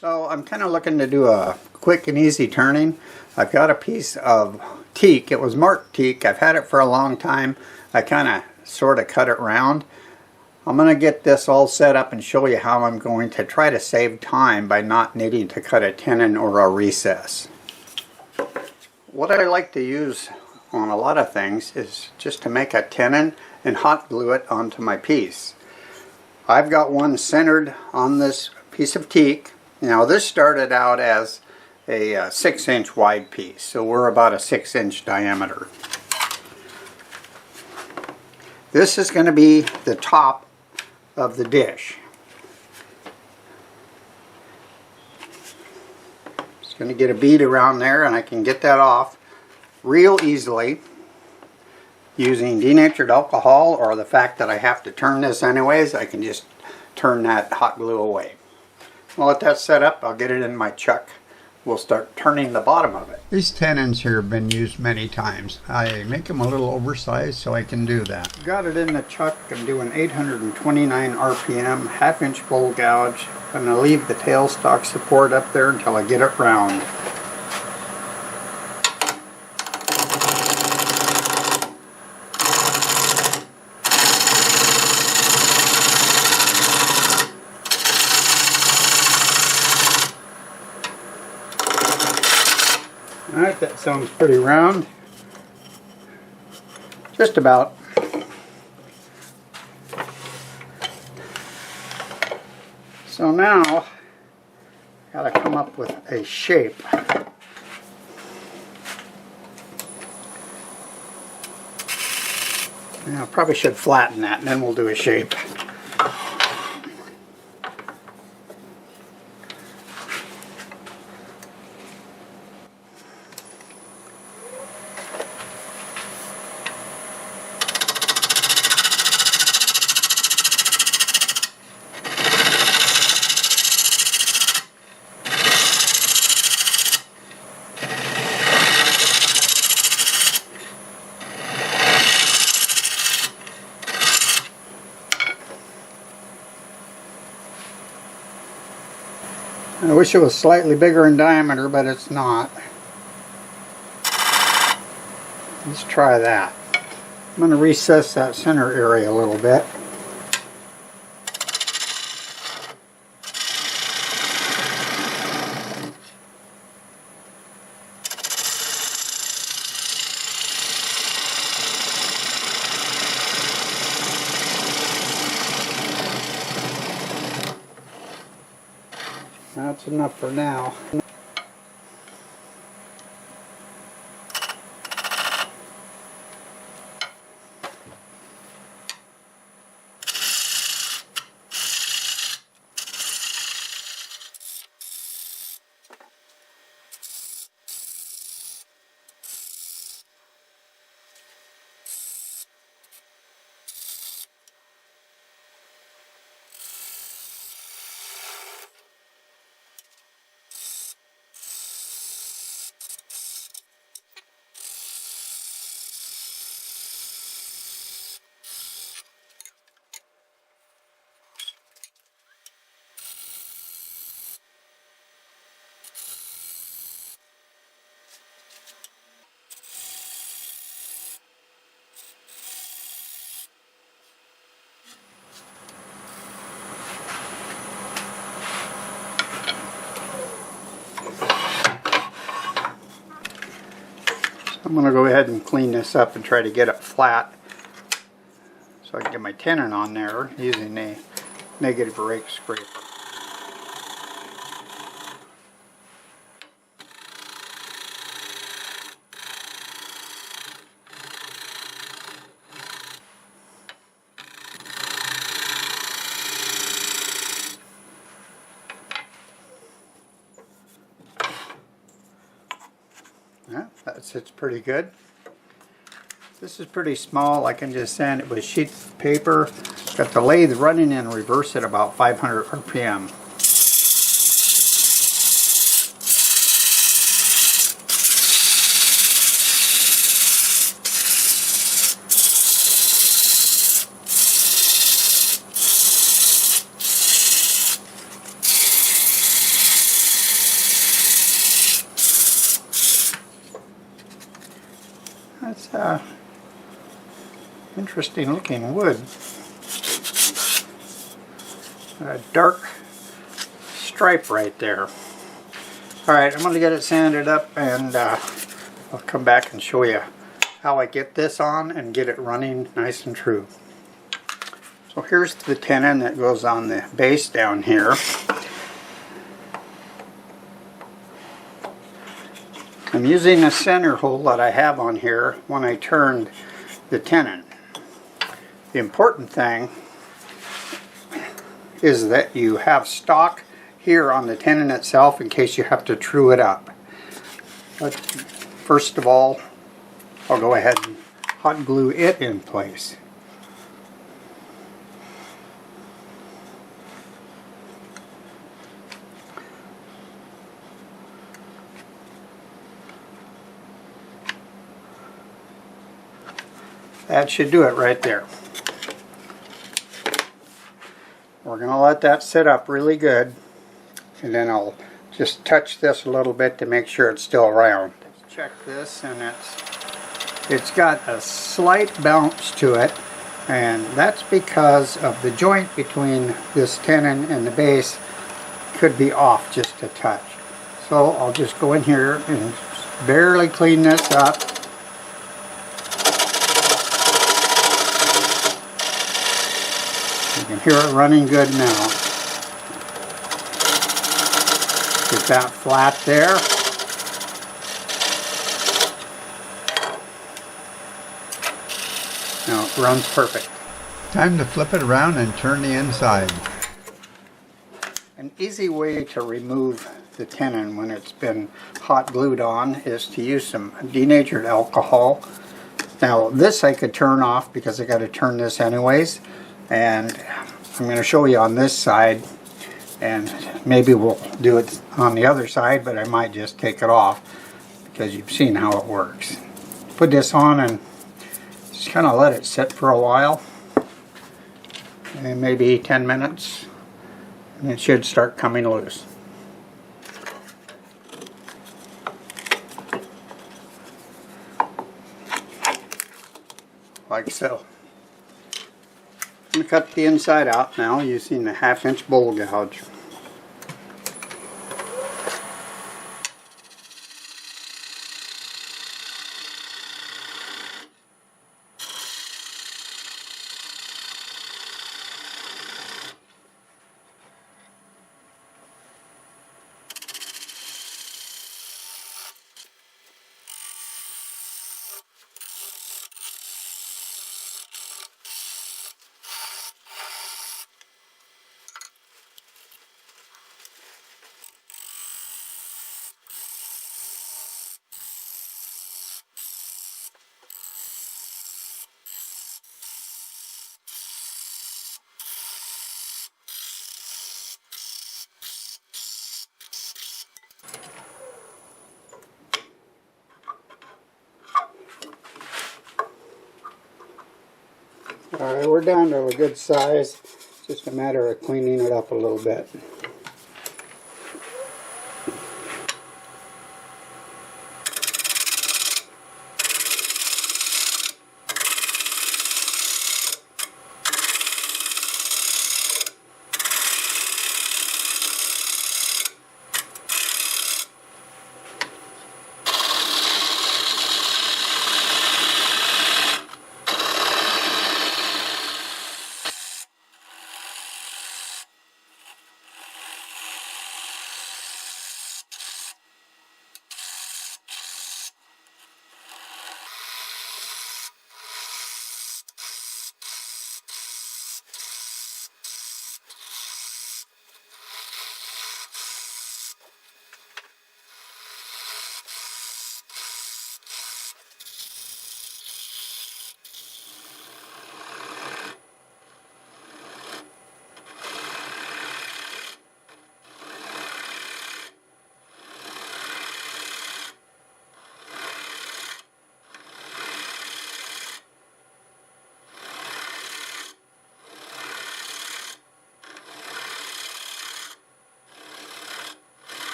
So I'm kind of looking to do a quick and easy turning. I've got a piece of teak. It was marked teak. I've had it for a long time. I kind of sort of cut it round. I'm going to get this all set up and show you how I'm going to try to save time by not needing to cut a tenon or a recess. What I like to use on a lot of things is just to make a tenon and hot glue it onto my piece. I've got one centered on this piece of teak. Now this started out as a 6-inch wide piece, so we're about a 6-inch diameter. This is going to be the top of the dish. Just going to get a bead around there, and I can get that off real easily using denatured alcohol, or the fact that I have to turn this anyways, I can just turn that hot glue away. I'll let that set up. I'll get it in my chuck. We'll start turning the bottom of it. These tenons here have been used many times. I make them a little oversized so I can do that. Got it in the chuck. I'm doing 829 RPM, half-inch bowl gouge. I'm going to leave the tailstock support up there until I get it round. Alright, that sounds pretty round. Just about. So now, gotta come up with a shape. Now, probably should flatten that and then we'll do a shape. I wish it was slightly bigger in diameter, but it's not. Let's try that. I'm going to recess that center area a little bit. That's enough for now. I'm going to go ahead and clean this up and try to get it flat so I can get my tenon on there using a negative rake scraper. Yeah, that sits pretty good. This is pretty small. I can just sand it with sheets of paper. Got the lathe running in reverse at about 500 RPM. Interesting looking wood. A dark stripe right there. Alright, I'm going to get it sanded up, and I'll come back and show you how I get this on and get it running nice and true. So here's the tenon that goes on the base down here. I'm using a center hole that I have on here when I turned the tenon. The important thing is that you have stock here on the tenon itself in case you have to true it up. But first of all, I'll go ahead and hot glue it in place. That should do it right there. We're going to let that sit up really good, and then I'll just touch this a little bit to make sure it's still round. Check this, and it's got a slight bounce to it, and that's because of the joint between this tenon and the base could be off just a touch. So I'll just go in here and barely clean this up. You can hear it running good now. Get that flat there. Now it runs perfect. Time to flip it around and turn the inside. An easy way to remove the tenon when it's been hot glued on is to use some denatured alcohol. Now this I could turn off because I got to turn this anyways, and I'm going to show you on this side, and maybe we'll do it on the other side, but I might just take it off because you've seen how it works. Put this on and just kind of let it sit for a while, and maybe 10 minutes, and it should start coming loose. Like so. I'm going to cut the inside out now using the 1/2-inch bowl gouge. Alright, we're down to a good size. It's just a matter of cleaning it up a little bit.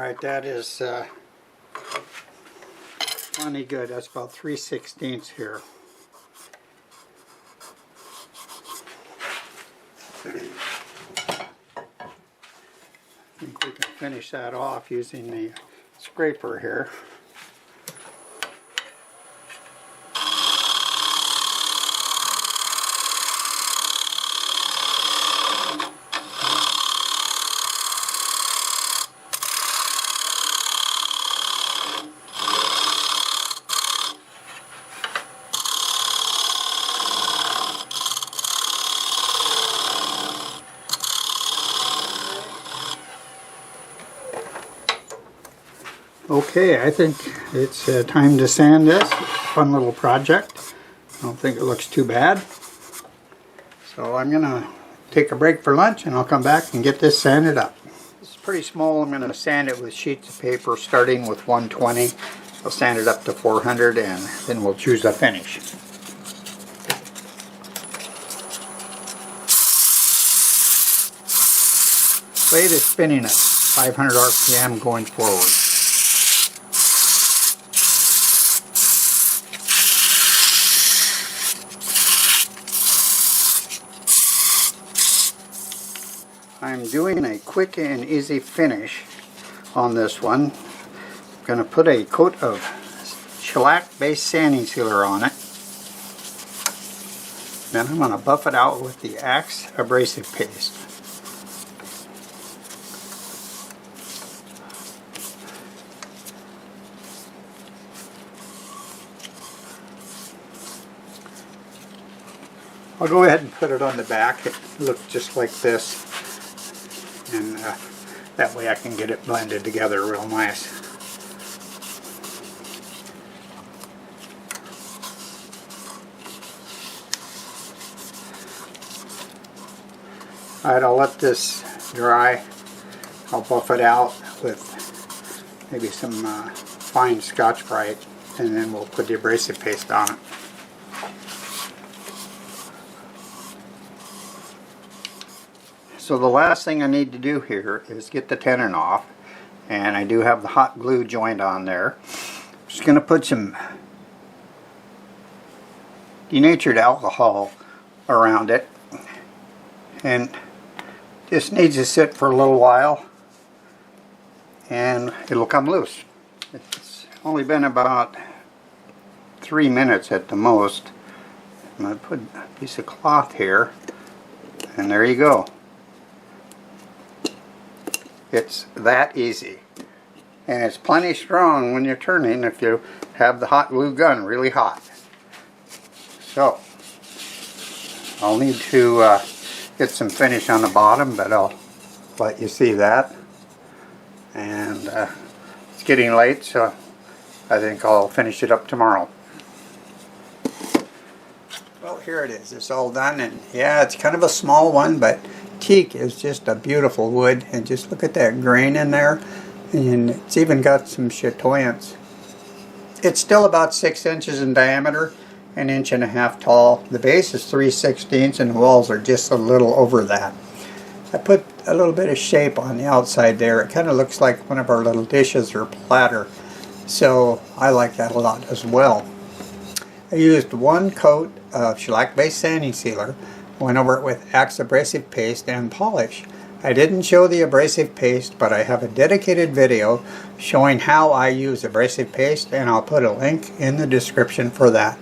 Alright, that is plenty good. That's about 3/16 here. I think we can finish that off using the scraper here. Okay, I think it's time to sand this. Fun little project. I don't think it looks too bad. So I'm going to take a break for lunch and I'll come back and get this sanded up. This is pretty small. I'm going to sand it with sheets of paper starting with 120. I'll sand it up to 400 and then we'll choose a finish. Lathe is spinning at 500 RPM going forward. I'm doing a quick and easy finish on this one. I'm going to put a coat of shellac based sanding sealer on it. Then I'm going to buff it out with the Axe abrasive paste. I'll go ahead and put it on the back. It looks just like this. And that way I can get it blended together real nice. Alright, I'll let this dry. I'll buff it out with maybe some fine Scotch-Brite and then we'll put the abrasive paste on it. So the last thing I need to do here is get the tenon off, and I do have the hot glue joint on there. I'm just going to put some denatured alcohol around it, and this needs to sit for a little while and it'll come loose. It's only been about 3 minutes at the most. I'm going to put a piece of cloth here and there you go. It's that easy, and it's plenty strong when you're turning if you have the hot glue gun really hot. So I'll need to get some finish on the bottom, but I'll let you see that. And it's getting late, so I think I'll finish it up tomorrow. Well, here it is. It's all done, and yeah, it's kind of a small one, but teak is just a beautiful wood, and just look at that grain in there, and it's even got some chatoyance. It's still about 6 inches in diameter, 1.5 inches tall. The base is 3/16 and the walls are just a little over that. I put a little bit of shape on the outside there. It kind of looks like one of our little dishes or platter, so I like that a lot as well. I used 1 coat of shellac based sanding sealer, went over it with Axe abrasive paste and polish. I didn't show the abrasive paste, but I have a dedicated video showing how I use abrasive paste, and I'll put a link in the description for that.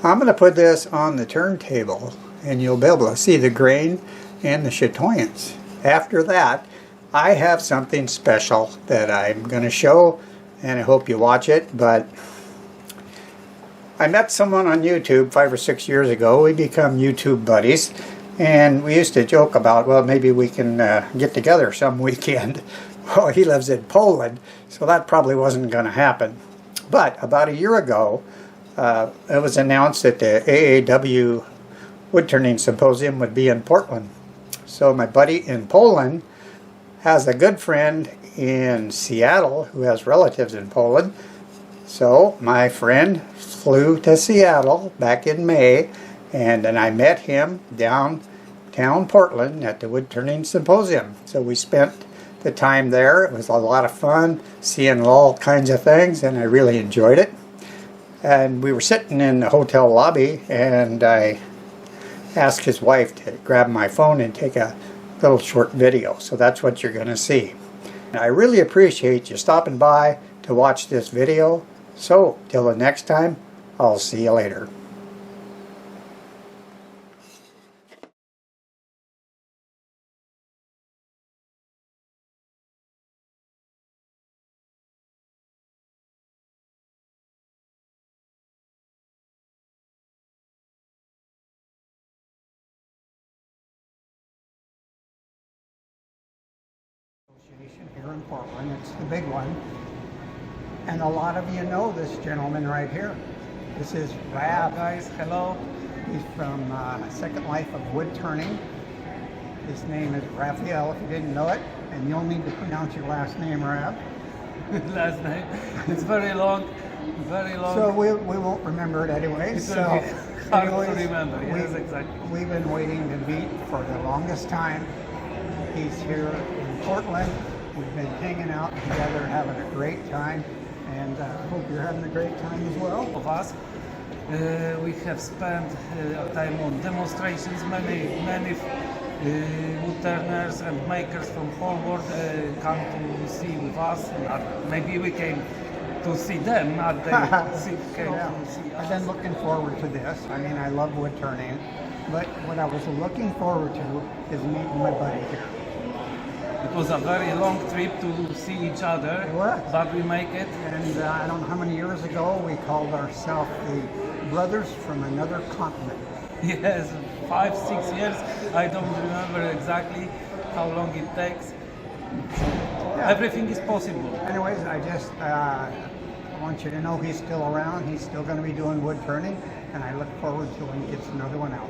I'm going to put this on the turntable and you'll be able to see the grain and the chatoyance. After that, I have something special that I'm going to show, and I hope you watch it. But I met someone on YouTube 5 or 6 years ago. We become YouTube buddies, and we used to joke about, well, maybe we can get together some weekend. Well, he lives in Poland, so that probably wasn't going to happen. But about a year ago, it was announced that the AAW Wood Turning Symposium would be in Portland. So my buddy in Poland has a good friend in Seattle who has relatives in Poland. So my friend flew to Seattle back in May, and then I met him downtown Portland at the Wood Turning Symposium. So we spent the time there. It was a lot of fun seeing all kinds of things, and I really enjoyed it. And we were sitting in the hotel lobby, and I asked his wife to grab my phone and take a little short video. So that's what you're going to see. And I really appreciate you stopping by to watch this video. So till the next time, I'll see you later. Here in Portland, it's the big one, and a lot of you know this gentleman right here. This is Rab. Guys, hello. He's from Second Life of Wood Turning. His name is Raphael, if you didn't know it, and you'll need to pronounce your last name, Rab. Last name. It's very long, very long. So we won't remember it anyway. It's so hard to remember. Yes, exactly. We've been waiting to meet for the longest time. He's here in Portland. We've been hanging out together, having a great time, and I hope you're having a great time as well. Of us, we have spent time on demonstrations. Many wood turners and makers from whole world come to see with us. Maybe we came to see them, not they came to see us. I've been looking forward to this. I mean, I love wood turning, but what I was looking forward to is meeting my buddy here. It was a very long trip to see each other, It was. but we make it. And I don't know how many years ago we called ourselves the brothers from another continent. Yes, 5, 6 years. I don't remember exactly how long it takes. Yeah. Everything is possible. Anyways, I just want you to know he's still around. He's still going to be doing wood turning, and I look forward to when he gets another one out.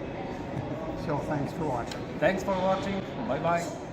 So thanks for watching. Thanks for watching. Bye bye.